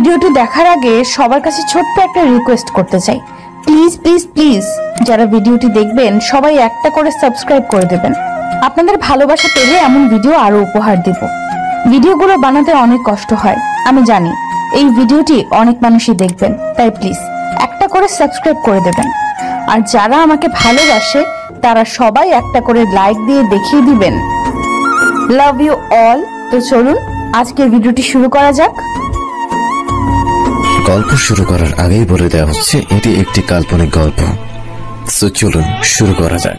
ভিডিওটি দেখার আগে সবার কাছে ছোট্ট একটা রিকোয়েস্ট করতে চাই, প্লিজ প্লিজ প্লিজ যারা ভিডিওটি দেখবেন সবাই একটা করে সাবস্ক্রাইব করে দেবেন। আপনাদের ভালোবাসা পেলে এমন ভিডিও আরো উপহার দিব। ভিডিওগুলো বানাতে অনেক কষ্ট হয় আমি জানি, এই ভিডিওটি অনেক মানুষই দেখবেন, তাই প্লিজ একটা করে সাবস্ক্রাইব করে দেবেন। আর যারা আমাকে ভালোবাসে তারা সবাই একটা করে লাইক দিয়ে দেখিয়ে দিবেন লাভ ইউ অল। তো চলুন আজকের ভিডিওটি শুরু করা যাক। গল্প শুরু করার আগেই বলে দেওয়া হচ্ছে এটি একটি কাল্পনিক গল্প। সো চলুন শুরু করা যাক।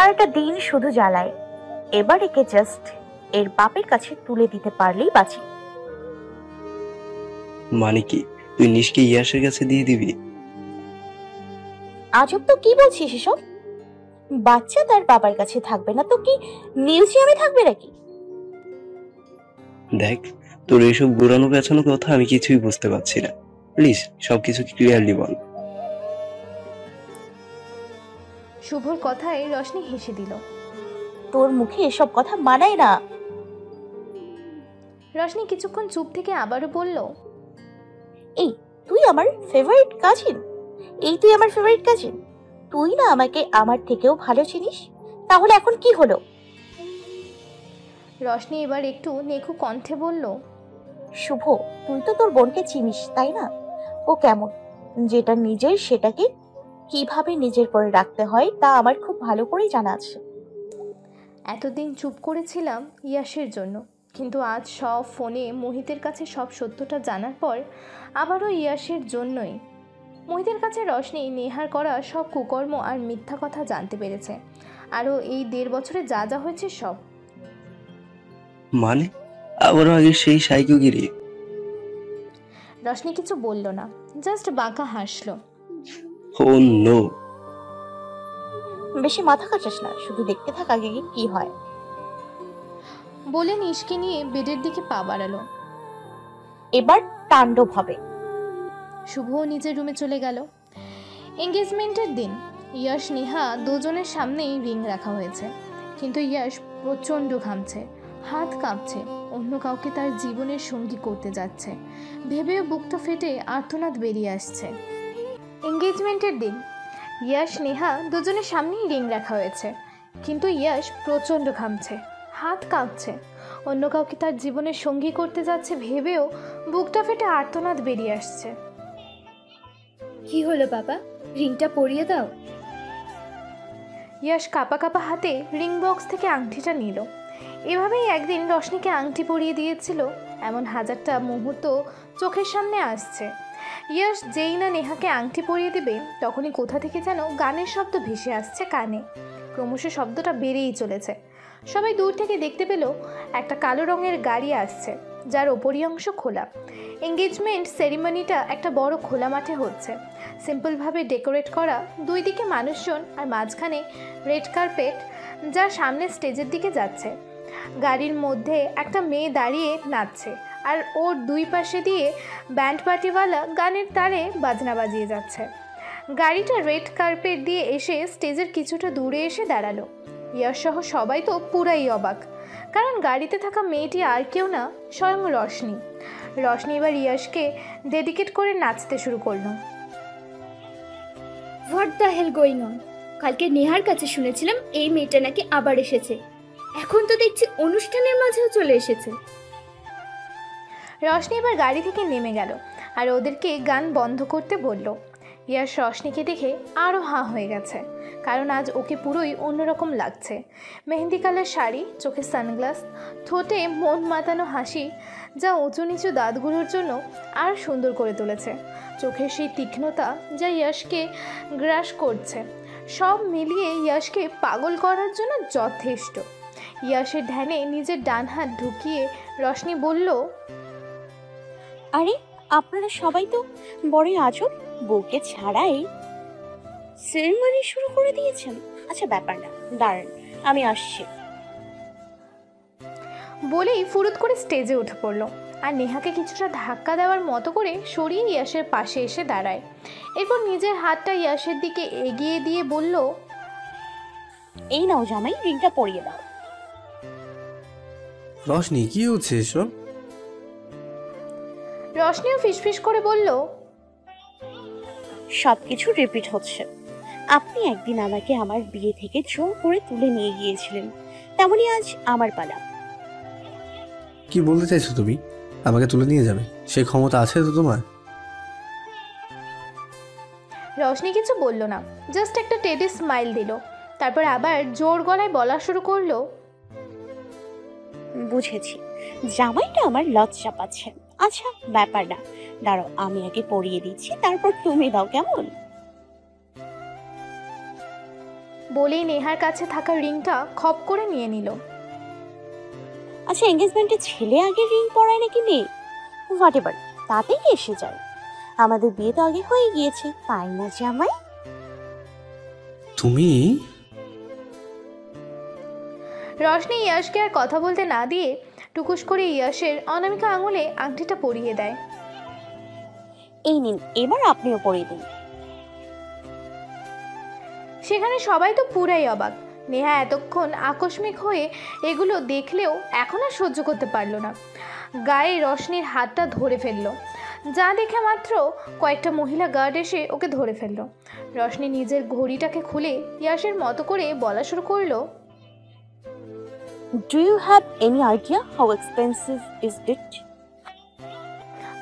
আর একটা দিন শুধু জ্বালায়, এবার একে জাস্ট এর বাপের কাছে তুলে দিতে পারলেই বাঁচি। মানে কি তুই নিশকে ইয়াসের কাছে দিয়ে দিবি? আজব তো, কি বলছিস এসব? বাচ্চা তার বাবার কাছে থাকবে না তো কি মিউজিয়ামে থাকবে নাকি? দেখ, তোর এইসব ঘোরানো পেছানো কথা আমি কিছুই বুঝতে পারছি না। প্লিজ সবকিছু ক্লিয়ারলি বল। শুভর কথায় রশনি হেসে দিল। তোর মুখে এসব কথা মানায় না। রশনি কিছুক্ষণ চুপ থেকে আবারও বলল, এই তুই আমার ফেভারিট কাজিন? তুই আমার ফেভারিট কাজিন? তুই না আমাকে আমার থেকেও ভালো চিনিস, তাহলে এখন কি হলো? রশনি এবার একটু নেখু কণ্ঠে বলল, শুভ, তুই তো তোর বোনকে চিনিস তাই না? ও কেমন, যেটা নিজের সেটাকে কিভাবে নিজের করে রাখতে হয় তা আমার খুব ভালো করেই জানা আছে। এতদিন চুপ করেছিলাম ইয়াসের জন্য, কিন্তু আজ সব ফোনে মোহিতের কাছে সব সত্যটা জানার পর আবারও ইয়াসের জন্যই। মোহিতের কাছে রশনি নেহার করা সব কুকর্ম আর মিথ্যা কথা জানতে পেরেছে, আরও এই 1.5 বছরে যা যা হয়েছে সব। মানে আবারও আগে সেই সাইকোগিরি? রশনি কিছু বলল না, জাস্ট বাঁকা হাসলো। ও নো। বেশি মাথা কাটাস না, শুধু দেখতে থাক আগে কি হয়। বলে নিশকে নিয়ে বেডের দিকে পা বাড়ালো। এবার তাণ্ডব হবে। শুভও নিজের রুমে চলে গেল। এঙ্গেজমেন্টের দিন ইয়াশ নেহা দুজনের সামনেই রিং রাখা হয়েছে, কিন্তু ইয়াশ প্রচণ্ড ঘামছে, হাত কাঁপছে, অন্য কাউকে তার জীবনের সঙ্গী করতে যাচ্ছে ভেবেও বুকটা ফেটে আর্তনাদ বেরিয়ে আসছে। এঙ্গেজমেন্টের দিন ইয়াশ নেহা দুজনের সামনেই রিং রাখা হয়েছে, কিন্তু ইয়াশ প্রচণ্ড ঘামছে, হাত কাঁপছে, অন্য কাউকে তার জীবনের সঙ্গী করতে যাচ্ছে ভেবেও বুকটা ফেটে আর্তনাদ বেরিয়ে আসছে। কি হলো বাবা, রিংটা পরিয়ে দাও। ইয়াশ কাপা কাপা হাতে রিং বক্স থেকে আংটিটা নিল। এভাবেই একদিন রশনিকে আংটি পরিয়ে দিয়েছিল, এমন হাজারটা মুহূর্ত চোখের সামনে আসছে। ইয়াশ যেই না নেহাকে আংটি পরিয়ে দেবে তখনই কোথা থেকে যেন গানের শব্দ ভেসে আসছে কানে। ক্রমশ শব্দটা বেড়েই চলেছে। সবাই দূর থেকে দেখতে পেল একটা কালো রঙের গাড়ি আসছে, যার ওপরি অংশ খোলা। এঙ্গেজমেন্ট সেরিমনিটা একটা বড় খোলা মাঠে হচ্ছে, সিম্পলভাবে ডেকোরেট করা, দুই দিকে মানুষজন আর মাঝখানে রেড কার্পেট, যা সামনে স্টেজের দিকে যাচ্ছে। গাড়ির মধ্যে একটা মেয়ে দাঁড়িয়ে নাচছে, আর ওর দুই পাশে দিয়ে ব্যান্ড পার্টিওয়ালা গানের তারে বাজনা বাজিয়ে যাচ্ছে। গাড়িটা রেড কার্পেট দিয়ে এসে স্টেজের কিছুটা দূরে এসে দাঁড়ালো। ইয়াশ সহ সবাই তো পুরাই অবাক, কারণ গাড়িতে থাকা মেয়েটি আর কেউ না, স্বয়ং রশনি। রশনি এবার ইয়াশকে ডেডিকেট করে নাচতে শুরু করলো। What the hell going on? কালকে নেহার কাছে শুনেছিলাম এই মেয়েটা নাকি আবার এসেছে, এখন তো দেখছি অনুষ্ঠানের মাঝেও চলে এসেছে। রশনি এবার গাড়ি থেকে নেমে গেল আর ওদেরকে গান বন্ধ করতে বলল। ইয়াশ রশনিকে দেখে আরও হাঁ হয়ে গেছে, কারণ আজ ওকে পুরোই অন্যরকম লাগছে। মেহেন্দি কালার শাড়ি, চোখে সানগ্লাস, ঠোঁটে মন মাতানো হাসি, যা উঁচু নিচু দাঁতগুলোর জন্য আর সুন্দর করে তুলেছে। চোখের সেই তীক্ষ্ণতা যা ইয়াশকে গ্রাস করছে, সব মিলিয়ে ইয়াশকে পাগল করার জন্য যথেষ্ট। ইয়াশের ধ্যানে নিজের ডান হাত ঢুকিয়ে রশনি বলল, আরে আপনারা সবাই তো বড়ই আজব, বউকে ছাড়াই সেরেমনি শুরু করে দিয়েছেন। আচ্ছা ব্যাপার না, দাঁড়ান আমি আসছি। বলেই ফুরুত করে স্টেজে উঠে পড়ল। আর নেহাকে কিছুটা ধাক্কা দেওয়ার মতো করে সরিয়ে ইয়াসের পাশে এসে দাঁড়ায়। এরপর নিজের হাতটা ইয়াসের দিকে এগিয়ে দিয়ে বলল, এই নাও জামাই, রিংটা পরিয়ে দাও। রশনি, কি হচ্ছে এসব? রশনিও ফিসফিস করে বলল, সবকিছু রিপিট হচ্ছে। আপনি একদিন আমাকে আমার বিয়ে থেকে জোর করে তুলে নিয়ে গিয়েছিলেন, তেমনি আজ আমার পালা। কি বলতে চাইছো তুমি? আমাকে তুলে নিয়ে যাবে সেই ক্ষমতা আছে তো তোমার? রশনি কিছু বলল না, জাস্ট একটা টেডি স্মাইল দিল। তারপর আবার জোর গলায় বলা শুরু করলো, বুঝেছি, জামাইটা আমার লজ্জা পাচ্ছে। আচ্ছা, ব্যাপার না, দাঁড়াও আমি আগে পরিয়ে দিচ্ছি, তারপর তুমি দাও, কেমন? বলেই নেহার কাছে থাকা রিংটা খপ করে নিয়ে নিল। আচ্ছা, এঙ্গেজমেন্টে ছেলে আগে রিং পরায় নাকি মেয়ে? হোয়াট এভার, তাতেই কি এসে যায়? আমাদের বিয়ে তো আগে হয়ে গিয়েছে, তাই না জামাই? তুমি? রশনি ইয়াসকে আর কথা বলতে না দিয়ে টুকুস করে ইয়াসের অনামিকা আঙুলে আংটিটা পরিয়ে দেয়। এই নিন, এবার আপনিও পরিয়ে দিন। সেখানে সবাই তো পুরাই অবাক। নেহা এতক্ষণ আকস্মিক হয়ে এগুলো দেখলেও এখন আর সহ্য করতে পারল না। গায়ে রশনির হাতটা ধরে ফেলল, যা দেখে মাত্র কয়েকটা মহিলা গার্ড এসে ওকে ধরে ফেলল। রশনি নিজের ঘড়িটাকে খুলে ইয়াসের মতো করে বলা শুরু করলো, do you have any idea how expensive is it?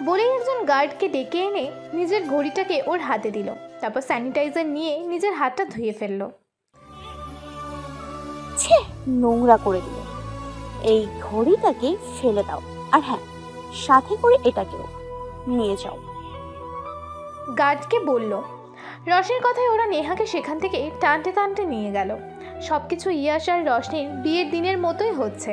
বলেই একজন গার্ডকে ডেকে এনে নিজের ঘড়িটাকে ওর হাতে দিল। তারপর স্যানিটাইজার নিয়ে নিজের হাতটা ধুয়ে ফেলল। ছে, নোংরা করে দিল। এই ঘড়িটাকে ফেলে দাও, আর হ্যাঁ, সাথে করে এটাকেও নিয়ে যাও। গার্ডকে বলল। রশনির কথায় ওরা নেহাকে সেখান থেকে টানতে টানতে নিয়ে গেল। সবকিছু ইয়াস আর রশনির বিয়ের দিনের মতোই হচ্ছে।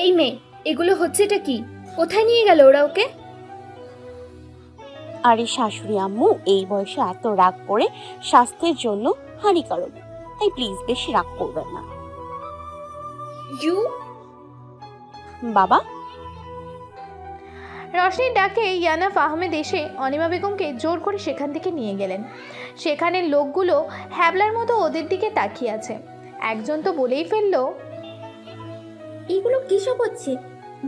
এই মেয়ে, এগুলো হচ্ছেটা কি? কোথায় নিয়ে গেল ওরা ওকে? আরে শাশুড়ি আম্মু, এই বয়সে এত রাগ করে স্বাস্থ্যের জন্য হানিকারক, তাই প্লিজ বেশি রাগ করবেন না। ইউ বাবা, রশনির ডাকে ইয়ানাফ আহমেদ এসে অনিমা বেগমকে জোর করে সেখান থেকে নিয়ে গেলেন। সেখানের লোকগুলো হ্যাবলার মতো ওদের দিকে তাকিয়ে আছে। একজন তো বলেই ফেলল, এগুলো কিসব হচ্ছে?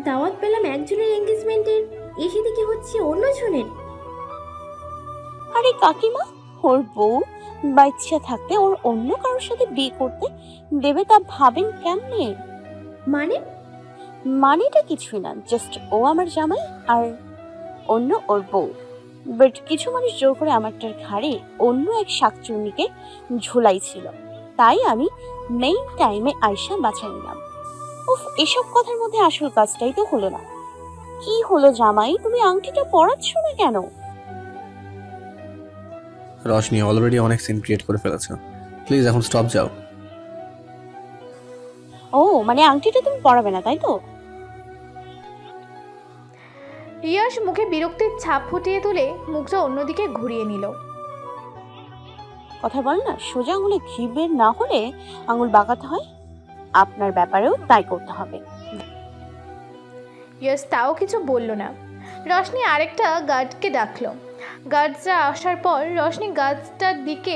দাওয়াত পেলাম একজনের এঙ্গেজমেন্টের, এসে দেখে হচ্ছে অন্যজনের। আরে কাকিমা, ওর বউ বাচ্চা থাকতে ওর অন্য কারোর সাথে বিয়ে করতে দেবে, তা ভাবেন কেমনে? মানে? মানেটা কিছুই না, জাস্ট ও আমার জামাই আর অন্য ওর বউ। বাট কিছু মানুষ জোর করে আমারটার ঘাড়ে অন্য এক শাকচুন্নিকে ঝুলাইছিল, তাই আমি মেইন টাইমে আয়সা বাঁচাই নিলাম। উফ, এসব কথার মধ্যে আসল কাজটাই তো হলো না। কি হলো জামাই, তুমি আংটিটা পরাচ্ছ না কেন? রশনি অলরেডি অনেক সিন ক্রিয়েট করে ফেলেছে, প্লিজ এখন স্টপ যাও। ও মানে আংটিটা তুমি পরাবে না, তাই তো? ইয়াস মুখে বিরক্তির ছাপ ফুটিয়ে তুলে মুখটা অন্যদিকে ঘুরিয়ে নিল। কথা বল না, সোজা আঙুলে ঘি বের না হলে আঙুল বাঁকাতে হয়, আপনার ব্যাপারেও তাই করতে হবে। ইয়াস তাও কিছু বলল না। রশনি আরেকটা গার্ডকে ডাকলো। গার্ডরা আসার পর রশনি গার্ডটার দিকে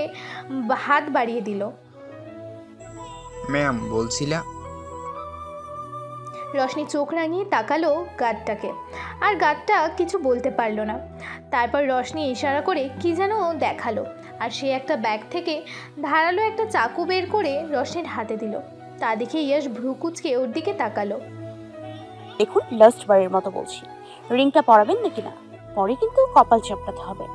হাত বাড়িয়ে দিল। ম্যাম বলছিলা? রশনি চোখ রাঙিয়ে তাকালো গার্ডটাকে, আর গার্ডটা কিছু বলতে পারলো না। তারপর রশনি ইশারা করে কি যেন দেখালো, আর সে একটা ব্যাগ থেকে ধারালো একটা চাকু বের করে রশনির হাতে দিল। তা দেখে ইয়াস ভ্রু কুচকে ওর দিকে তাকালো। দেখুন, লাস্ট বারের মতো বলছি, রিংটা পরাবেন নাকি না? পরে কিন্তু কপাল চাপড়াতে হবে।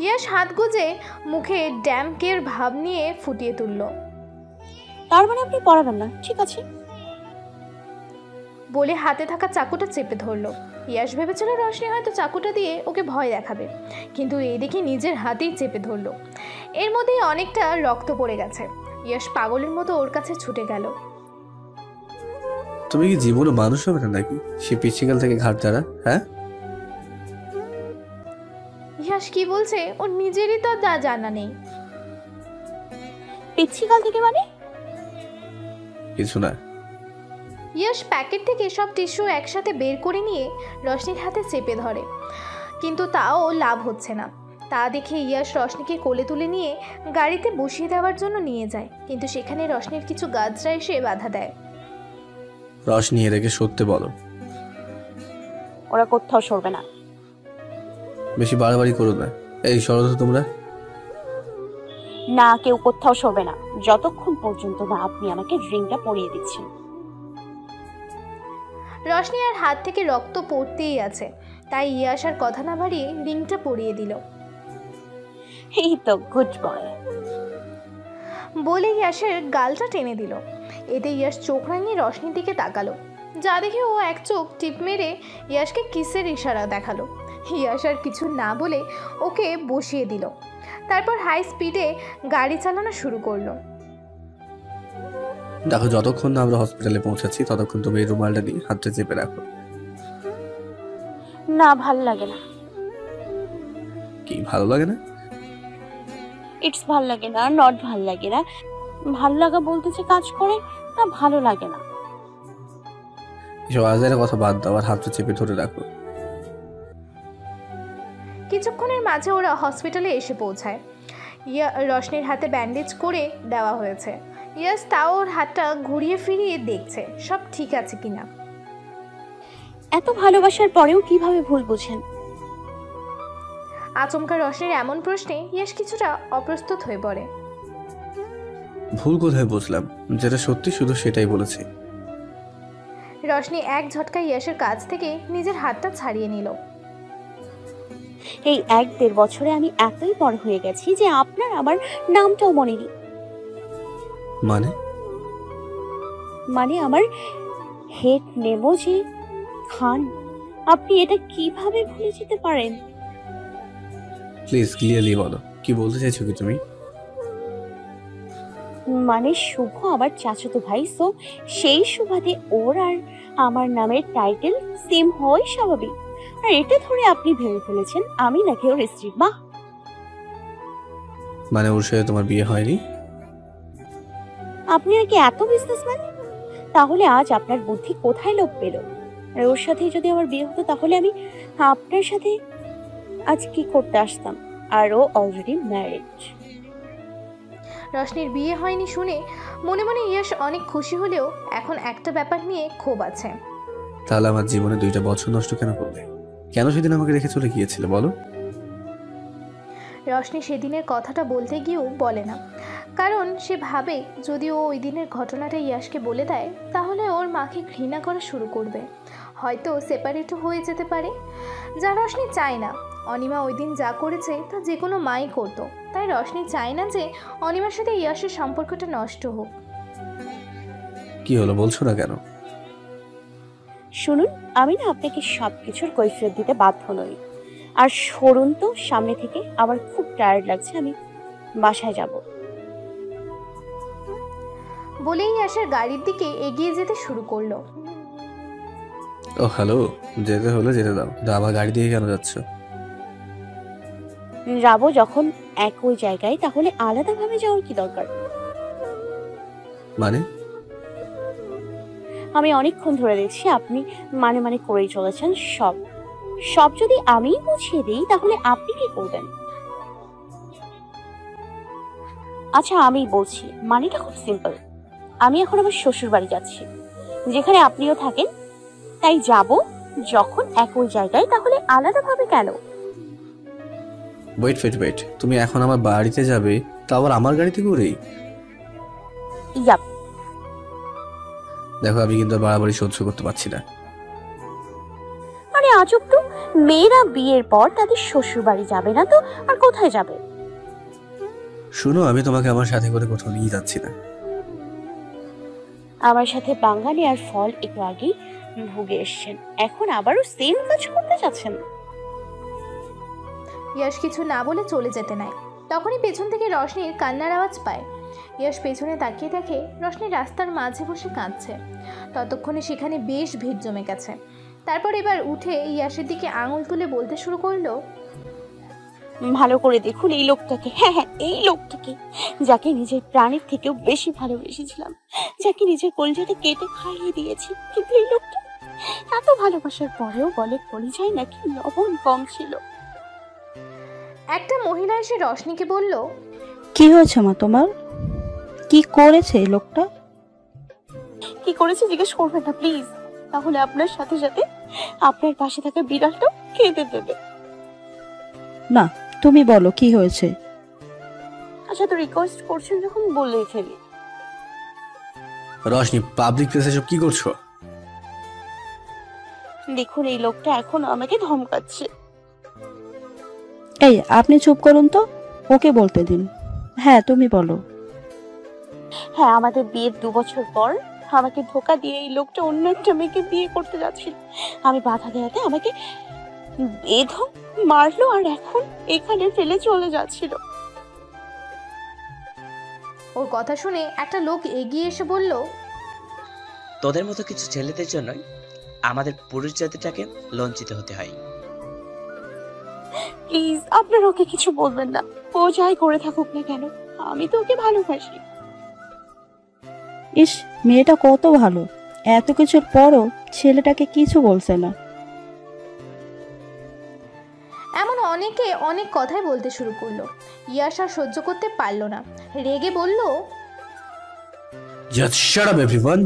ইয়াস হাত গুজে মুখে ড্যামকের ভাব নিয়ে ফুটিয়ে তুলল। তার মানে আপনি পরাবেন না, ঠিক আছে। বলে হাতে থাকা চাকুটা চেপে ধরলো। ইয়াস ভেবেছিল রশনি হয়তো চাকুটা দিয়ে ওকে ভয় দেখাবে, কিন্তু এই দেখে নিজের হাতেই চেপে ধরলো। এর মধ্যেই অনেকটা রক্ত পড়ে গেছে। ইয়াস পাগলের মতো ওর কাছে ছুটে গেল। তুমি কি জীবনে মানুষ হবে না নাকি সে পিছিকাল থেকে ঘাট দ্বারা? হ্যাঁ, ইয়াস কি বলছে ওর নিজেরই তো জানা নেই। পিচ্ছিকাল থেকে মানে? কিছু না। ইয়াশ প্যাকেট থেকে সব টিস্যু একসাথে বের করে নিয়ে রশনির হাতে চেপে ধরে, কিন্তু তাও লাভ হচ্ছে না। তা দেখে ইয়াশ রশনিকে কোলে তুলে নিয়ে গাড়িতে বসিয়ে দেওয়ার জন্য নিয়ে যায়, কিন্তু সেখানে রশনির কিছু গাছরা এসে বাধা দেয়। রশনি, এদেরকে সত্যি বলো। ওরা কোথাও সরবে না। বেশি বাড়াবাড়ি করো না। এই সরো তো তোমরা। না, কেউ কোথাও সরবে না যতক্ষণ পর্যন্ত না আপনি আমাকে ড্রিঙ্কটা পরিয়ে দিচ্ছেন। রশনি আর হাত থেকে রক্ত পড়তেই আছে, তাই ইয়াশ আর কথা না বাড়িয়ে রিংটা পরিয়ে দিল। এই তো গুড বয় বলে ইয়াশের গালটা টেনে দিল। এতে ইয়াশ চোখ রাঙিয়ে রশনির দিকে তাকালো, যা দেখে ও এক চোখ টিপ মেরে ইয়াশকে কিসের ইশারা দেখালো। ইয়াশ আর কিছু না বলে ওকে বসিয়ে দিল, তারপর হাই স্পিডে গাড়ি চালানো শুরু করলো। দেখো, যতক্ষণ না আমরা হসপিটালে পৌঁছাচ্ছি ততক্ষণ তুমি এই রুমালটা দিয়ে হাতটা চেপে রাখো। না, ভাল লাগে না। কি ভালো লাগে না? ইটস ভাল লাগে না, নট ভাল লাগে না। ভালো লাগা বলতে যে কাজ করে না, ভালো লাগে না। এসব আজাইরা কথা বাদ দাও আর হাতটা চেপে ধরে রাখো। কিছুক্ষণের মাঝে ওরা হসপিটালে এসে পৌঁছায়। রশনির হাতে ব্যান্ডেজ করে দেওয়া হয়েছে। ইয়াস তাও ওর হাতটা ঘুরিয়ে ফিরিয়ে দেখছে সব ঠিক আছে কিনা। এত ভালোবাসার পরেও কিভাবে ভুল বুঝেন? আচমকা রশনির এমন প্রশ্নে ইয়াস কিছুটা অপ্রস্তুত হয়ে পড়ে। ভুল কোথায় বুঝলাম? যেটা সত্যি শুধু সেটাই বলেছি। রশনি এক ঝটকায় ইয়াসের কাছ থেকে নিজের হাতটা ছাড়িয়ে নিল। এই 1-1.5 বছরে আমি এতই বড় হয়ে গেছি যে আপনার আমার নামটাও মনে নেই। মানে আমার হেড নেমো যে খান, আপনি এটা কিভাবে ভুলে যেতে পারেন? প্লিজ ক্লিয়ারলি বলো, কি বলতে চাইছো কি তুমি? মানে শুভ আমার চাচাতো ভাই, সো সেই সুবাদে ওর আর আমার নামের টাইটেল সেম হয় স্বাভাবিক। আর এটা ধরে আপনি ভেবে ফেলেছেন আমি নাকি ওর স্ত্রী? বাহ! মানে ওর সাথে তোমার বিয়ে হয়নি? আপনি নাকি এত বিজনেসম্যান? তাহলে আজ আপনার বুদ্ধি কোথায় লোপ পেল? আর ওর সাথে যদি আমার বিয়ে হতো তাহলে আমি আপনার সাথে আজ কি করতে আসতাম? আর ও অলরেডি ম্যারিড। রশনির বিয়ে হয়নি শুনে মনে মনে ইয়াশ অনেক খুশি হলেও এখন একটা ব্যাপার নিয়ে ক্ষোভ আছে। তাহলে আমার জীবনে 2টা বছর নষ্ট কেন করলে? কেন সেদিন আমাকে রেখে চলে গিয়েছিলে বলো? রশনি সেদিনের কথাটা বলতে গিয়েও বলে না, কারণ সে ভাবে যদি ও ওই দিনের ঘটনাটা ইয়াশকে বলে দেয় তাহলে ওর মাকে ঘৃণা করা শুরু করবে, হয়তো সেপারেটও হয়ে যেতে পারে, যা রশনি চায় না। অনিমা ওই দিন যা করেছে তা যে কোনো মাই করতো, তাই রশনি চায় না যে অনিমার সাথে ইয়াশের সম্পর্কটা নষ্ট হোক। কি হলো বলছো না কেন? শুনুন, আমি না আপনাকে সবকিছুর কৈফিয়ত দিতে বাধ্য নই। আর সরুন তো সামনে থেকে, আমার খুব টায়ার্ড লাগছে, আমি বাসায় যাব। বলেই ইয়াশের গাড়ির দিকে এগিয়ে যেতে শুরু করলো। ও হ্যালো, যেতে হলে যেতে দাও, আবার গাড়ি দিয়ে কেন যাচ্ছ? যাবো যখন একই জায়গায়, তাহলে আলাদাভাবে যাওয়ার কি দরকার? মানে? আমি অনেকক্ষণ ধরে দেখছি আপনি মানে করেই চলেছেন। সব যদি আমি বুঝিয়ে দিই তাহলে আপনি কি করবেন? আচ্ছা আমি বলছি, মানেটা খুব সিম্পল। আমি এখন আমার শ্বশুর বাড়ি যাচ্ছি, যেখানে আপনিও থাকেন, তাই যাব যখন একই জায়গায়, তাহলে আলাদাভাবে কেন? ওয়েট, তুমি এখন আমার বাড়িতে যাবে, তা আবার আমার গাড়িতে করেই? ইয়াপ। দেখো, আমি কিন্তু বাড়াবাড়ি সহ্য করতে পারছি না। আরে আজব তো, মেয়েরা বিয়ের পর তাদের শ্বশুর বাড়ি যাবে না তো আর কোথায় যাবে? শুনো, আমি তোমাকে আমার সাথে করে কোথাও নিয়ে যাচ্ছি না। আমার সাথে বাঙালি আর ফল একটু আগেই ভুগে এসছেন, এখন আবারও সেম কাজ করতে যাচ্ছেন। ইয়াশ কিছু না বলে চলে যেতে নাই, তখনই পেছন থেকে রশনির কান্নার আওয়াজ পায়। ইয়াশ পেছনে তাকিয়ে দেখে রশনি রাস্তার মাঝে বসে কাঁদছে। ততক্ষণে সেখানে বেশ ভিড় জমে গেছে। তারপর এবার উঠে ইয়াশের দিকে আঙুল তুলে বলতে শুরু করলো, ভালো করে দেখুন এই লোকটাকে, হ্যাঁ হ্যাঁ এই লোকটাকে, যাকে নিজের প্রাণের থেকেও বেশি ভালোবেসেছিলাম, যাকে নিজের কলিজাটা কেটে খাইয়ে দিয়েছি, কিন্তু এই লোকটা এত ভালোবাসার পরেও বলে কলিজায় নাকি লবণ কম ছিল। একটা মহিলা এসে রশনিকে বলল, কি হয়েছে মা তোমার? কি করেছে এই লোকটা? কি করেছে জিজ্ঞেস করবেন না প্লিজ, তাহলে আপনার সাথে সাথে আপনার পাশে থাকা বিড়ালটাও খেতে দেবে। না, তুমি বলো কি হয়েছে। আচ্ছা তো রিকোয়েস্ট করছেন যখন বললেই ফেলি। রশনি, পাবলিক প্লেসে সব কি করছো? দেখুন এই লোকটা এখন আমাকে ধমকাচ্ছে। এই আপনি চুপ করুন তো, ওকে বলতে দিন। হ্যাঁ তুমি বলো। হ্যাঁ, আমাদের বিয়ের 2 বছর পর আমাকে ধোকা দিয়ে এই লোকটা অন্য একটা মেয়েকে বিয়ে করতে যাচ্ছিল। আমি বাধা দেওয়াতে আমাকে বেধম মারলো আর এখন এখানে ফেলে চলে যাচ্ছিল। ওর কথা শুনে একটা লোক এগিয়ে এসে বলল, তোদের মতো কিছু ছেলেদের জন্যই আমাদের পুরুষ জাতিটাকে লজ্জিত হতে হয়। প্লিজ আপনারা ওকে কিছু বলবেন না, ও যাই করে থাকুক না কেন, আমি তো ওকে ভালোবাসি। ইস, মেয়েটা কত ভালো, এত কিছুর পরও ছেলেটাকে কিছু বলছে না। এমন অনেকে অনেক কথাই বলতে শুরু করলো। ইয়াশ আর সহ্য করতে পারল না, রেগে বলল, জাস্ট শাট আপ এভরিওয়ান।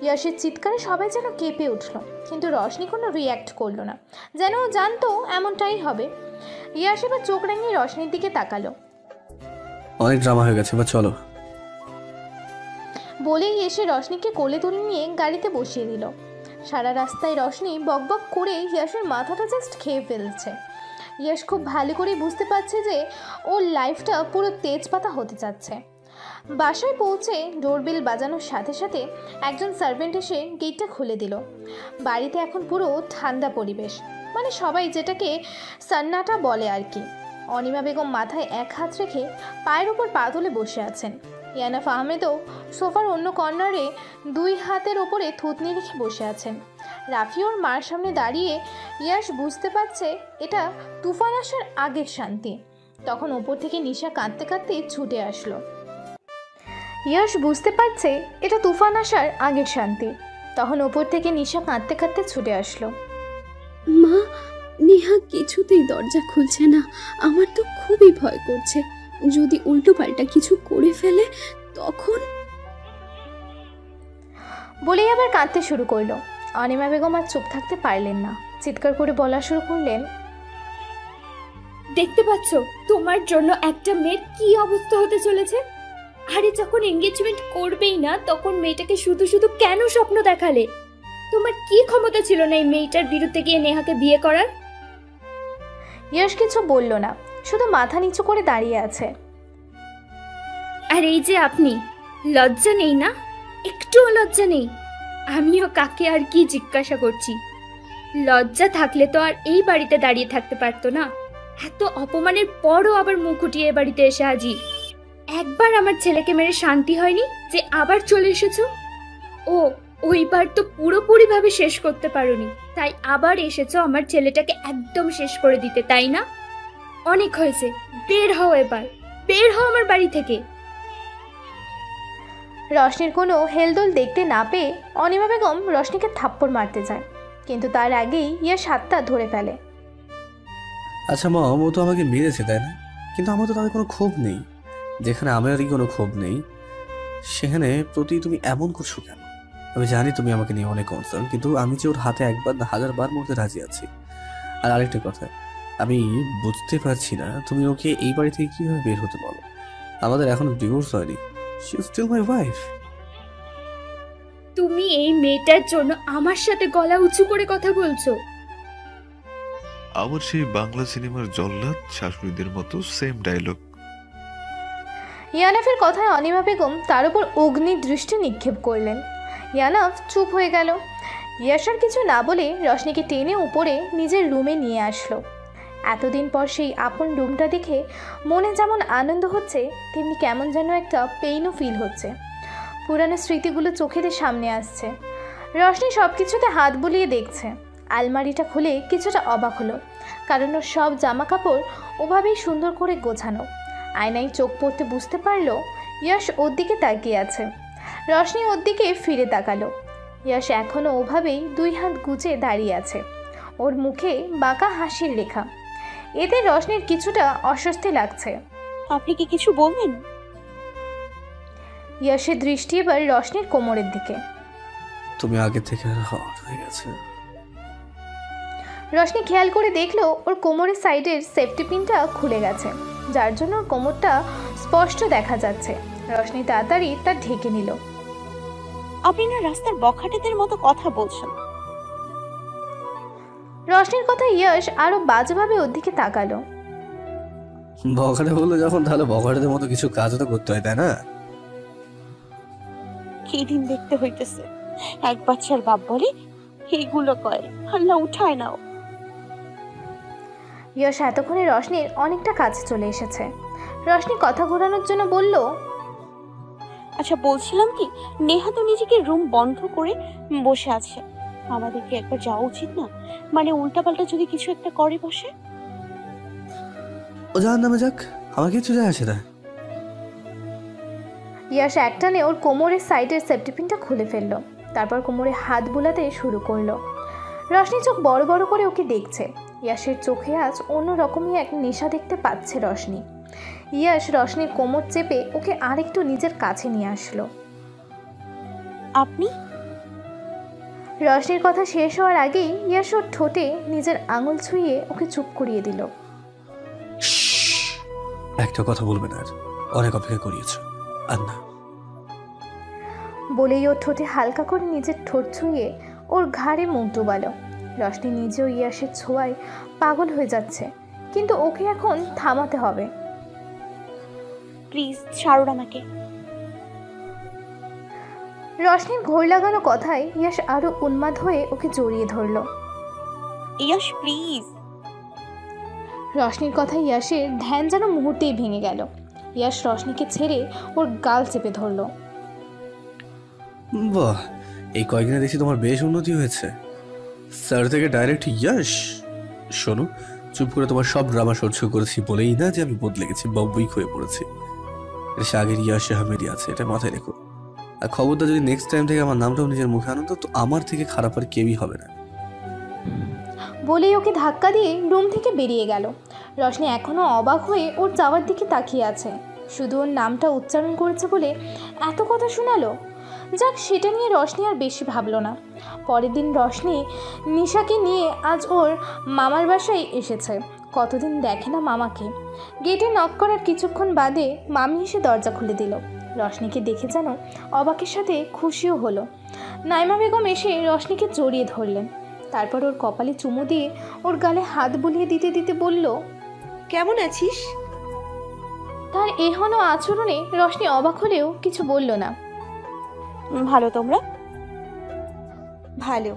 ইয়াশের চিৎকারে সবাই যেন কেঁপে উঠল, কিন্তু রশনি কোনো রিয়্যাক্ট করলো না, যেন ও জানতো এমনটাই হবে। ইয়াশ এবার চোখ রাঙিয়ে রশনির দিকে তাকালো। অনেক ড্রামা হয়ে গেছে, বা চলো। বলেই এসে রশনিকে কোলে তুলে নিয়ে গাড়িতে বসিয়ে দিল। সারা রাস্তায় রশনি বকবক করে ইয়াশের মাথাটা জাস্ট খেয়ে ফেলছে। ইয়াশ খুব ভালো করেই বুঝতে পারছে যে ওর লাইফটা পুরো তেজপাতা হতে যাচ্ছে। বাসায় পৌঁছে ডোরবেল বাজানোর সাথে সাথে একজন সার্ভেন্ট এসে গেটটা খুলে দিল। বাড়িতে এখন পুরো ঠান্ডা পরিবেশ, মানে সবাই যেটাকে সান্নাটা বলে আর কি। অনিমা বেগম মাথায় এক হাত রেখে পায়ের উপর পা তুলে বসে আছেন। ইয়ানাফ আহমেদও সোফার অন্য কর্নারে 2 হাতের ওপরে থুতনি রেখে বসে আছেন। রাফি ওর মার সামনে দাঁড়িয়ে। ইয়াশ বুঝতে পারছে এটা তুফান আসার আগের শান্তি। তখন ওপর থেকে নিশা কাঁদতে কাঁদতে ছুটে আসলো। ইয়াশ বুঝতে পারছে এটা তুফান আসার আগের শান্তি। তখন ওপর থেকে নিশা কাঁদতে কাঁদতে ছুটে আসলো। মা, নেহা কিছুতেই দরজা খুলছে না। আমার তো খুবই ভয় করছে, যদি উল্টো পাল্টা কিছু করে ফেলে তখন। বলেই আবার কাঁদতে শুরু করলো। অনিমা বেগম আর চুপ থাকতে পারলেন না, চিৎকার করে বলা শুরু করলেন, দেখতে পাচ্ছ তোমার জন্য একটা মেয়ের কি অবস্থা হতে চলেছে? আরে যখন এঙ্গেজমেন্ট করবেই না তখন মেয়েটাকে শুধু শুধু কেন স্বপ্ন দেখালে? তোমার কি ক্ষমতা ছিল না এই মেয়েটার বিরুদ্ধে গিয়ে নেহাকে বিয়ে করার? ইয়াশ কিছু বলল না, শুধু মাথা নিচু করে দাঁড়িয়ে আছে। আর এই যে আপনি, লজ্জা নেই না? একটুও লজ্জা নেই? আমিও কাকে আর কি জিজ্ঞাসা করছি। লজ্জা থাকলে তো আর এই বাড়িতে দাঁড়িয়ে থাকতে পারতো না। এত অপমানের পরও আবার মুখ উঠিয়ে এ বাড়িতে এসে হাজির। একবার আমার ছেলেকে মেরে শান্তি হয়নি যে আবার চলে এসেছো? ও ওইবার তো পুরোপুরি ভাবে শেষ করতে পারোনি, তাই আবার এসেছো আমার ছেলেটাকে একদম শেষ করে দিতে, তাই না? অনেক হয়েছে, বের হও এবার, বের হও আমার বাড়ি থেকে। রশনির কোনো হেলদোল দেখতে না পেয়ে অনিমা বেগম রশনিকে থাপ্পড় মারতে যায়, কিন্তু তার আগেই ইয়াশ হাতটা ধরে ফেলে। আচ্ছা মা, ও তো আমাকে মেরেছে তাই না? কিন্তু আমার তো তাদের কোনো ক্ষোভ নেই। যেখানে আমারই কোনো ক্ষোভ নেই সেখানে প্রতি তুমি এমন করছো কেন? আমি জানি তুমি আমাকে নিয়ে অনেক কনসার্ন, কিন্তু আমি যে ওর হাতে একবার না 1000 বার মরতে রাজি আছি। আর আরেকটা কথা, আমি বুঝতে পারছি না তুমি ওকে এই বাড়ি থেকে কিভাবে বের হতে বলো। আমাদের এখনো ডিভোর্স হয়নি, she is still my wife. তুমি এই মেয়েটার জন্য আমার সাথে গলা উঁচু করে কথা বলছো? আমার সেই বাংলা সিনেমার জল্লাদ শাশুড়িদের মতো সেম ডায়লগ। ইয়ানাফের কথায় অনিমা বেগম তার উপর অগ্নি দৃষ্টি নিক্ষেপ করলেন। ইয়ানাফ চুপ হয়ে গেল। ইয়াশার কিছু না বলে রশনিকে টেনে উপরে নিজের রুমে নিয়ে আসলো। এতদিন পর সেই আপন রুমটা দেখে মনে যেমন আনন্দ হচ্ছে, তেমনি কেমন যেন একটা পেইনও ফিল হচ্ছে। পুরানো স্মৃতিগুলো চোখের সামনে আসছে। রশনি সব কিছুতে হাত বুলিয়ে দেখছে। আলমারিটা খুলে কিছুটা অবাক হলো, কারণ ওর সব জামা কাপড় ওভাবেই সুন্দর করে গোছানো। আয়নায় চোখ পড়তে বুঝতে পারলো ইয়াশ ওর দিকে তাকিয়ে আছে। রশনি ওর দিকে ফিরে তাকালো। ইয়াশ এখনও ওভাবেই 2 হাত গুজে দাঁড়িয়ে আছে, ওর মুখে বাঁকা হাসির রেখা। এতে রশনির কিছুটা অস্বস্তি লাগছে। আপনি কি কিছু বলবেন? ইয়াশের দৃষ্টি এবার রশনির কোমরের দিকে। তুমি আগে থেকে হট হয়ে গেছে। রশনি খেয়াল করে দেখলো ওর কোমরের সাইডের সেফটি পিনটা খুলে গেছে, যার জন্য ওর কোমরটা স্পষ্ট দেখা যাচ্ছে। রশনি তাড়াতাড়ি তা ঢেকে নিল। আপনি না রাস্তার বখাটেদের মতো কথা বলছেন। রশনির কথা ইয়াশ আরো বাজেভাবে ওর দিকে তাকালো। বখাটে বললো যখন, তাহলে বখাটেদের মতো কিছু কাজও তো করতে হয়, তাই না? কি দিন দেখতে হইতেছে, এক বাচ্চার বাপ বলে এইগুলো কয়। আল্লাহ উঠায় নাও। ইয়াশ এতক্ষণে রশনির অনেকটা কাছে চলে এসেছে। রশনি কথা ঘোরানোর জন্য বলল, আচ্ছা বলছিলাম কি, নেহা তো নিজেকে রুম বন্ধ করে বসে আছে, আমাদের কি একবার যাওয়া উচিত না? মানে উল্টাপাল্টা যদি কিছু একটা করে বসে। ও যার নামে যাক, আমার কিছু যায় আসে না। ইয়াশ একটানে ওর কোমরের সাইডের সেফটি পিনটা খুলে ফেললো, তারপর কোমরে হাত বুলাতে শুরু করলো। রশনি চোখ বড় বড় করে ওকে দেখছে। ইয়াশের চোখে আজ অন্যরকমই এক নেশা দেখতে পাচ্ছে রশনি। ইয়াশ রশনির কোমর চেপে ওকে আরেকটু নিজের কাছে নিয়ে আসলো। আপনি? রশনির কথা শেষ হওয়ার আগেই ইয়াশ ওর ঠোঁটে নিজের আঙুল ছুঁয়ে ওকে চুপ করিয়ে দিল। একটা কথা বলবে না, অনেক অপেক্ষা করিয়েছ। আর না। বলেই ওর ঠোঁটে হালকা করে নিজের ঠোঁট ছুঁয়ে ওর ঘাড়ে মুখ ডুবালো। রশনি নিজেও ইয়াশের ছোঁয়ায় পাগল হয়ে যাচ্ছে, কিন্তু ওকে এখন থামাতে হবে। প্লিজ ছাড়ুন আমাকে। রশনির ঘোর লাগানো কথায় ইয়াশ আরো উন্মাদ হয়ে ওকে জড়িয়ে ধরল। ইয়াশ প্লিজ। রশনির কথায় ইয়াশের ধ্যান যেন মুহূর্তেই ভেঙে গেল। ইয়াশ রশনিকে ছেড়ে ওর গাল চেপে ধরল। বাহ, এই কয়েকদিনে দেখছি তোমার বেশ উন্নতি হয়েছে। স্যার থেকে ডাইরেক্ট ইয়াশ। শোনো, চুপ করে তোমার সব ড্রামা সহ্য করেছি বলেই না যে আমি বদলে গেছি বা উইক হয়ে পড়েছি। সে আগের ইয়াশ আহমেদই আছে, এটা মাথায় রেখো। আর খবরটা যদি নেক্সট টাইম থেকে আমার নামটাও নিজের মুখে আনো তো আমার থেকে খারাপ আর কেউই হবে না। বলেই ওকে ধাক্কা দিয়ে রুম থেকে বেরিয়ে গেল। রশনি এখনও অবাক হয়ে ওর যাওয়ার দিকে তাকিয়ে আছে। শুধু ওর নামটা উচ্চারণ করেছে বলে এত কথা শোনালো। যাক, সেটা নিয়ে রশনি আর বেশি ভাবলো না। পরের দিন রশনি নিশাকে নিয়ে আজ ওর মামার বাসায় এসেছে। কতদিন দেখে না মামাকে। গেটে নক করার কিছুক্ষণ বাদে মামি এসে দরজা খুলে দিল। রশনিকে দেখে যেন অবাকের সাথে খুশিও হলো। নাইমা বেগম এসে রশনিকে জড়িয়ে ধরলেন, তারপর ওর কপালে চুমু দিয়ে ওর গালে হাত বুলিয়ে দিতে দিতে বলল, কেমন আছিস? তার এহনো আচরণে রশনি অবাক হলেও কিছু বলল না। ভালো, তোমরা? ভালো।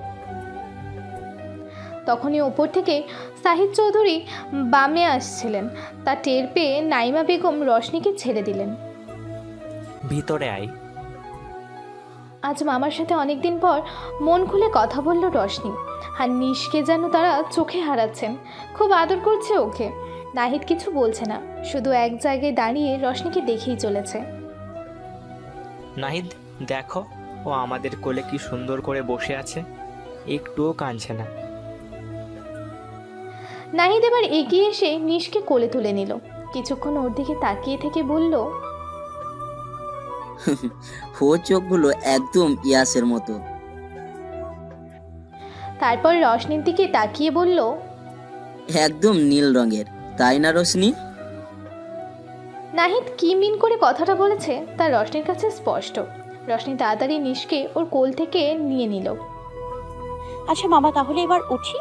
তখনই ওপর থেকে সাহিদ চৌধুরী বামে আসছিলেন। তা টের পেয়ে নাইমা বেগম রশনিকে ছেড়ে দিলেন। ভিতরে আয়। আজ মামার সাথে অনেকদিন পর মন খুলে কথা বলল রশনি। আর নিশকে যেন তারা চোখে হারাচ্ছেন, খুব আদর করছে ওকে। নাহিদ কিছু বলছে না, শুধু এক জায়গায় দাঁড়িয়ে রশনিকে দেখেই চলেছে। নাহিদ, দেখো ও আমাদের কোলে কি সুন্দর করে বসে আছে, একটুও কাঁদছে না। নাহিদ এবার এগিয়ে এসে নিশকে কোলে তুলে নিল। কিছুক্ষণ ওর দিকে তাকিয়ে থেকে বলল, ও চোখগুলো একদম ইয়াসের মতো। তারপর রশনির দিকে তাকিয়ে বলল, একদম নীল রঙের, তাই না রোশনি? নাহিদ কি মিন করে কথাটা বলেছে তা রশনির কাছে স্পষ্ট। রশনি তাড়াতাড়ি নিশকে ওর কোল থেকে নিয়ে নিল। আচ্ছা মামা, তাহলে এবার উঠি?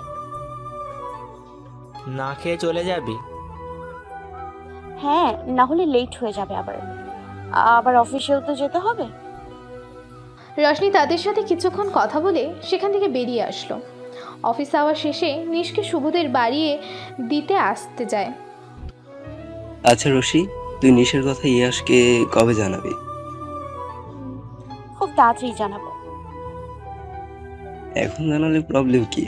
না খেয়ে চলে যাবি? হ্যাঁ, না হলে লেট হয়ে যাবে, আবার অফিসেও তো যেতে হবে। রশনি তাদের সাথে কিছুক্ষণ কথা বলে সেখান থেকে বেরিয়ে আসলো। অফিস আওয়ার শেষে নিশকে শুভদের বাড়িয়ে দিতে আসতে যায়। আচ্ছা রশি, তুই নিশের কথা ইয়াশকে কবে জানাবি? খুব তাড়াতাড়ি জানাবো। এখন জানালে প্রবলেম কি?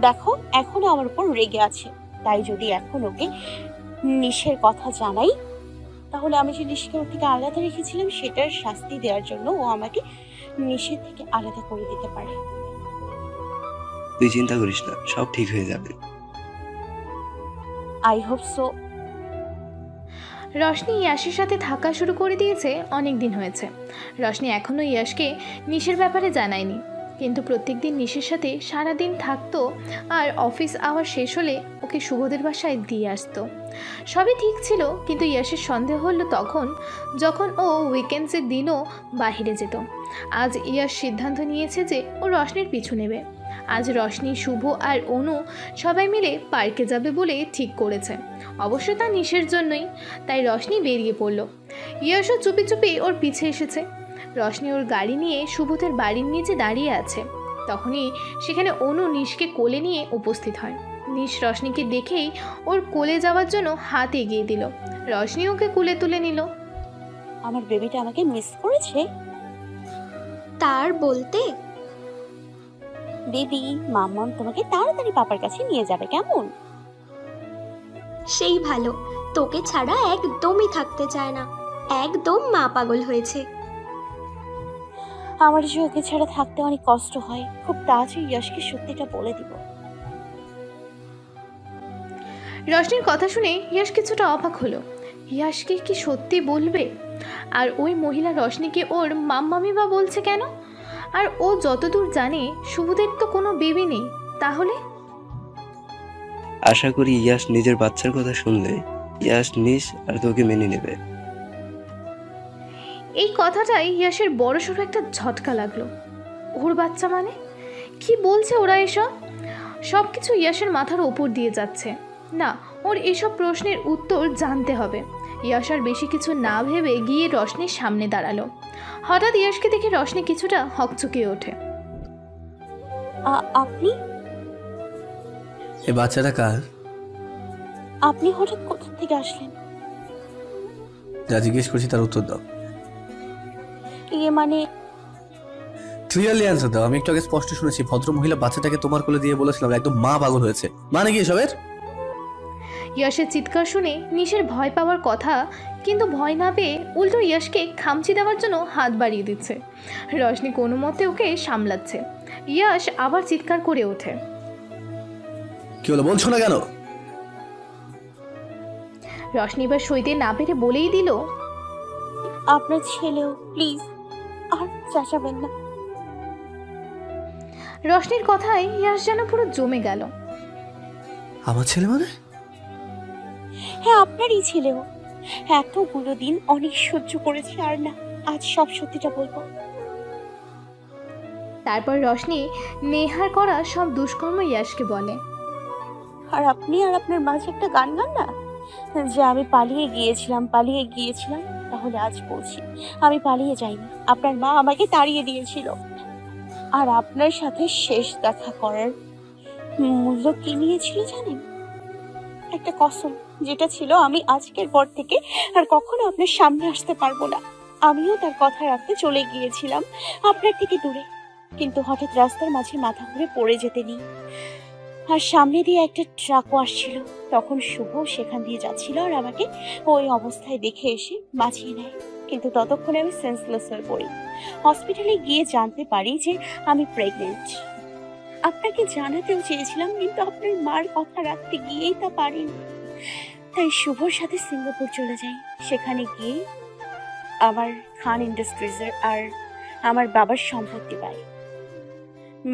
দেখো এখনো আমার উপর রেগে আছে, তাই যদি এখন ওকে নিশের কথা জানাই তাহলে আমি যে নিশকে ওর থেকে আলাদা রেখেছিলাম সেটার শাস্তি দেওয়ার জন্য ও আমাকে নিশের থেকে আলাদা করে দিতে পারে। তুই চিন্তা করিস না, সব ঠিক হয়ে যাবে। I hope so. রশনি ইয়াশের সাথে থাকা শুরু করে দিয়েছে অনেক দিন হয়েছে। রশনি এখনও ইয়াশকে নিশের ব্যাপারে জানায়নি, কিন্তু প্রত্যেকদিন নিশের সাথে সারাদিন থাকতো আর অফিস আওয়ার শেষ হলে ওকে শুভদের বাসায় দিয়ে আসতো। সবই ঠিক ছিল, কিন্তু ইয়াশের সন্দেহ হলো তখন যখন ও উইকেন্ডসের দিনও বাহিরে যেত। আজ ইয়াশ সিদ্ধান্ত নিয়েছে যে ও রশনির পিছু নেবে। আজ রশনি, শুভ আর অনু সবাই মিলে পার্কে যাবে বলে ঠিক করেছে। অবশ্য তা নিশের জন্যই, তাই রশনি বেরিয়ে পড়ল। ইয়াশও চুপি চুপি ওর পিছে এসেছে। রশনি ওর গাড়ি নিয়ে শুভদের বাড়ির নিচে দাঁড়িয়ে আছে। তখনই সেখানে অনু নিশকে কোলে নিয়ে উপস্থিত হয়। নিশ রশনিকে দেখেই ওর কোলে যাওয়ার জন্য হাত এগিয়ে দিল। রশনি ওকে কোলে তুলে নিল। আমার বেবিটা আমাকে মিস করেছে তার বলতে। বেবি, মাম্মাম তোমাকে তাড়াতাড়ি পাপার কাছে নিয়ে যাবে, কেমন? সেই ভালো, তোকে ছাড়া একদমই থাকতে চায় না, একদম মা পাগল হয়েছে। আমার যে ওকে ছাড়া থাকতে অনেক কষ্ট হয়, খুব তাড়াতাড়ি ইয়াশকে সত্যিটা বলে দিব। রশনির কথা শুনে ইয়াশ কিছুটা অবাক হলো। ইয়াশকে কি সত্যি বলবে? আর ওই মহিলা রশনিকে ওর মাম্মামি বা বলছে কেন? আর ও যতদূর জানে শুভদের তো কোনো বেবি নেই, তাহলে? আশা করি ইয়াশ নিজের বাচ্চার কথা শুনলে ইয়াশ নিশ আর তোকে মেনে নেবে। এই কথাটাই ইয়াশের বড়সড় একটা ঝটকা লাগলো। ওর বাচ্চা মানে? কি বলছে ওরা এসব? সব কিছু ইয়াশের মাথার ওপর দিয়ে যাচ্ছে। না, ওর এসব প্রশ্নের উত্তর জানতে হবে। ইয়াশ আর বেশি কিছু না ভেবে গিয়ে রশনির সামনে দাঁড়ালো। হঠাৎ ইয়াশকে দেখে রশনি কিছুটা হকচকিয়ে ওঠে। আপনি? এই বাচ্চাটা কার? আপনি হঠাৎ কোথা থেকে আসলেন? যা জিজ্ঞেস করছি তার উত্তর দাও। মানে ক্লিয়ারলি অ্যান্সার দাও। আমি একটু আগে স্পষ্ট শুনেছি ভদ্র মহিলা বাচ্চাটাকে তোমার কোলে দিয়ে বলেছিলাম একদম মা পাগল হয়েছে। মানে কি এসবের? ইয়াশের চিৎকার শুনে নিশের ভয় পাওয়ার কথা, কিন্তু ভয় না পেয়ে উল্টো ইয়াশকে খামচি দেওয়ার জন্য হাত বাড়িয়ে দিচ্ছে। রশনি কোনো মতে ওকে সামলাচ্ছে। ইয়াশ আবার চিৎকার করে ওঠে। কি হলো বলছো না কেন? রশনি এবার সইতে না পেরে বলেই দিল, আপনার ছেলেও, প্লিজ আর চাচাবেন না। রশনির কথায় ইয়াশ যেন পুরো জমে গেল। আমার ছেলে মানে? হ্যাঁ, আপনারই ছেলেও। এতগুলো দিন অনেক সহ্য করেছে, আর না, আজ সব সত্যিটা বলবো। তারপর রশনি নেহার করা সব দুষ্কর্ম ইয়াশকে বলে। আর আপনি আর আপনার মাঝে একটা গান গান না, যে আমি পালিয়ে গিয়েছিলাম। তাহলে আজ বলছি, আমি পালিয়ে যাইনি, আপনার মা আমাকে তাড়িয়ে দিয়েছিল। আর আপনার সাথে শেষ দেখা করার মূল্য কি নিয়েছিল জানেন? একটা কসম, যেটা ছিল আমি আজকের পর থেকে আর কখনো আপনার সামনে আসতে পারবো না। আমিও তার কথা রাখতে চলে গিয়েছিলাম আপনার থেকে দূরে, কিন্তু হঠাৎ রাস্তার মাঝে মাথা ঘুরে পড়ে যেতে নেই। আর সামনে দিয়ে একটা ট্রাকও আসছিল, তখন শুভ সেখান দিয়ে যাচ্ছিল আর আমাকে ওই অবস্থায় দেখে এসে বাঁচিয়ে নেয়। কিন্তু ততক্ষণে আমি সেন্সলেস হয়ে পড়ি। হসপিটালে গিয়ে জানতে পারি যে আমি প্রেগনেন্ট। আপনাকে জানাতেও চেয়েছিলাম, কিন্তু আপনার মার কথা রাখতে গিয়েই তা পারিনি। তাই শুভর সাথে সিঙ্গাপুর চলে যাই। সেখানে গিয়ে আমার খান ইন্ডাস্ট্রিজের আর আমার বাবার সম্পত্তি পাই।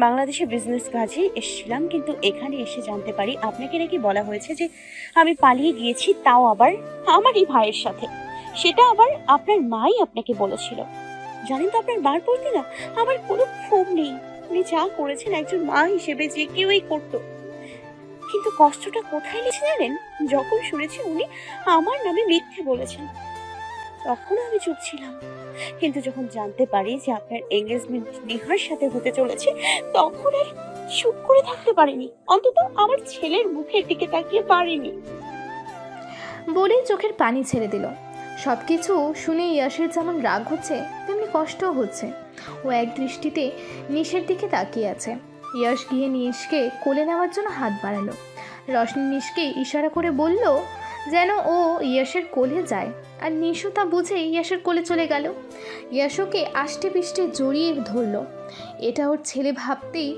বাংলাদেশে বিজনেস কাজে এসেছিলাম, কিন্তু এখানে এসে জানতে পারি আপনাকে নাকি বলা হয়েছে যে আমি পালিয়ে গিয়েছি, তাও আবার আমারই ভাইয়ের সাথে। সেটা আবার আপনার মাই আপনাকে বলেছিল। জানেন তো, আপনার বার বলতে না আমার কোনো ক্ষোভ নেই। উনি যা করেছেন একজন মা হিসেবে যে কেউই করতো। কিন্তু কষ্টটা কোথায় লিখে জানেন? যখন শুনেছি উনি আমার নামে মিথ্যে বলেছেন, তখন আমি চুপ ছিলাম। কিন্তু যখন জানতে পারি যে আপনার এঙ্গেজমেন্ট নেহার সাথে হতে চলেছে, তখন আর চুপ করে থাকতে পারিনি, অন্তত আমার ছেলের মুখের দিকে তাকিয়ে পারিনি। বলেই চোখের পানি ছেড়ে দিল। সবকিছু শুনে ইয়াশের যেমন রাগ হচ্ছে তেমনি কষ্টও হচ্ছে। ও এক দৃষ্টিতে নিশের দিকে তাকিয়ে আছে। ইয়াশ গিয়ে নিশকে কোলে নেওয়ার জন্য হাত বাড়ালো। রশনি নিশকে ইশারা করে বলল যেন ও ইয়াশের কোলে যায়, আর নিশও তা বুঝে ইয়াশের কোলে চলে গেল। ইয়াশ ওকে আষ্টে পিষ্টে জড়িয়ে ধরল। এটা ওর ছেলে ভাবতেই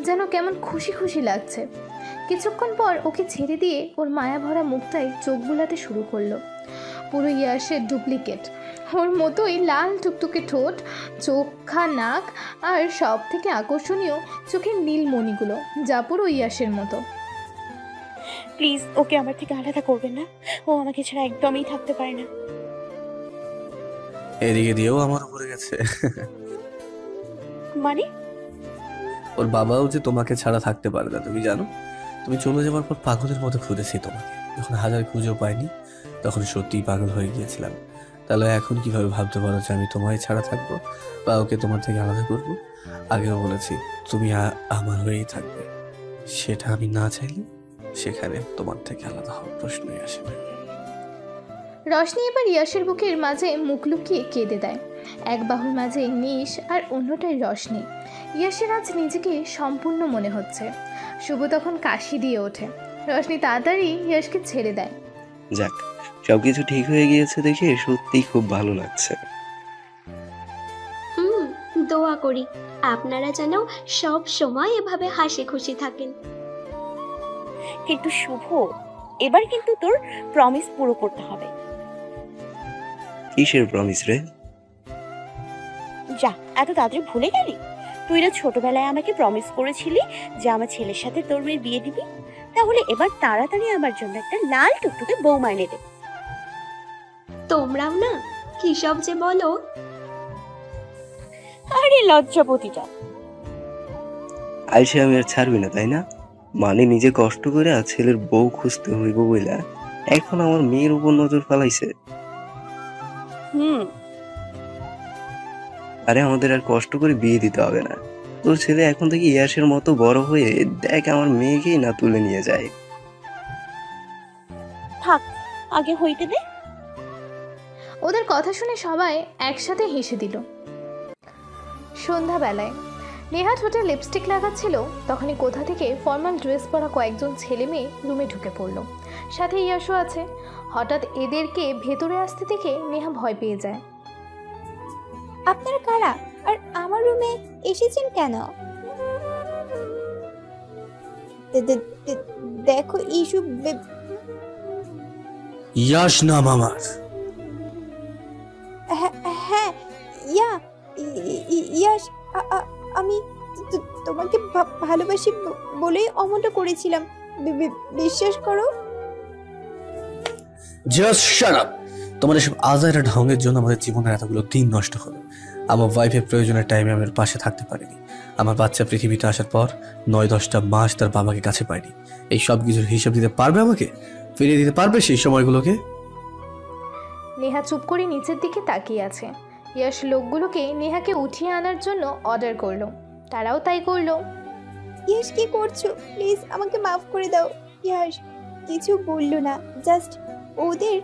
যেন কেমন খুশি খুশি লাগছে। কিছুক্ষণ পর ওকে ছেড়ে দিয়ে ওর মায়া ভরা মুখটাই চোখ বুলাতে শুরু করলো। পুরো ইয়াশের ডুপ্লিকেট, ওর মতোই লাল টুকটুকে ঠোঁট, চোখা নাক, আর সব থেকে আকর্ষণীয় চোখের নীলমণিগুলো, যা পুরো ইয়াশের মতো। প্লিজ ওকে আমার থেকে আলাদা করবেন না, ও আমাকে ছাড়া একদমই থাকতে পারে না। এদিকে দিয়েও আমার উপরে গেছে। মানে ওর বাবাও যে তোমাকে ছাড়া থাকতে পারে না, তুমি জানো? তুমি চলে যাওয়ার পর পাগলের মতো খুঁজেছি তোমাকে, যখন হাজার খুঁজেও পাইনি তখন সত্যিই পাগল হয়ে গিয়েছিলাম। তাহলে এখন কিভাবে ভাবতে পারো যে আমি তোমায় ছাড়া থাকবো বা ওকে তোমার থেকে আলাদা করবো? আগেও বলেছি তুমি আমার হয়েই থাকবে, সেটা আমি না চাইলে সেখানে তোমার থেকে আলাদা হওয়ার প্রশ্নই আসে না। রশনি এবার ইয়াশের বুকের মাঝে মুখ লুকিয়ে কেঁদে দেয়। এক বাহুর মাঝে নিশ আর অন্যটাই রশনি। ইয়াশের আজ নিজেকে সম্পূর্ণ মনে হচ্ছে। শুভ তখন কাশি দিয়ে ওঠে। রশনি তাড়াতাড়ি ইয়াশকে ছেড়ে দেয়। যাক, সবকিছু ঠিক হয়ে গিয়েছে দেখে সত্যিই খুব ভালো লাগছে। দোয়া করি আপনারা যেন সব সময় এভাবে হাসি খুশি থাকেন। কিন্তু শুভ, এবার কিন্তু তোর প্রমিস পুরো করতে হবে। কিসের প্রমিস রে? যা, এত তাড়াতাড়ি ভুলে গেলি? তুই না ছোটবেলায় আমাকে প্রমিস করেছিলি যে আমার ছেলের সাথে তোর মেয়ের বিয়ে দিবি। তাহলে এবার তাড়াতাড়ি আমার জন্য একটা লাল টুকটুকে বৌমা এনে দে। তোমরাও না কি সব যে বলো। আরে লজ্জাপতিটা। আইসে আমি আর ছাড়বি না, তাই না? মানে নিজে কষ্ট করে ছেলের বউ খুঁজতে হইব বইলা এখন আমার মেয়ের উপর নজর ফেলাইছে। আরে আমাদের আর কষ্ট করে বিয়ে দিতে হবে না। তোর ছেলে এখন থেকে ইয়াসের মতো বড় হয়ে দেখ আমার মেয়েকেই না তুলে নিয়ে যায়। থাক, আগে হইতে দে। ওদের কথা শুনে সবাই একসাথে হেসে দিল। সন্ধ্যাবেলায় নেহা ঠোঁটে লিপস্টিক লাগাচ্ছিল, তখনই কোথা থেকে ফর্মাল ড্রেস পরা কয়েকজন ছেলে মেয়ে রুমে ঢুকে পড়লো। সাথে ইয়াশও আছে। হঠাৎ এদেরকে ভেতরে আসতে দেখে নেহা ভয় পেয়ে যায়। আপনারা কারা আর আমার রুমে এসেছেন কেন? দেখো ইস্যু। ইয়াশ নাম আমার। হ্যাঁ ইয়াশ, আমি তোমাকে ভালোবাসি বলেই অমনটা করেছিলাম, বিশ্বাস করো। Just shut up. তোমার এসব আজাইরা ঢঙের জন্য আমাদের জীবনের এতগুলো দিন নষ্ট হলো। আমার ওয়াইফের প্রয়োজনের টাইমে আমার পাশে থাকতে পারিনি। আমার বাচ্চা পৃথিবীতে আসার পর 9-10টা মাস তার বাবাকে কাছে পাইনি। এই সব কিছুর হিসাব দিতে পারবে আমাকে? ফিরিয়ে দিতে পারবে সেই সময়গুলোকে? নেহা চুপ করে নিচের দিকে তাকিয়ে আছে। ইয়াশ লোকগুলোকে নেহাকে উঠিয়ে আনার জন্য অর্ডার করলো। তারাও তাই করলো। ইয়াশ কি করছো? প্লিজ আমাকে মাফ করে দাও। ইয়াশ কিছু বললো না, জাস্ট ওদের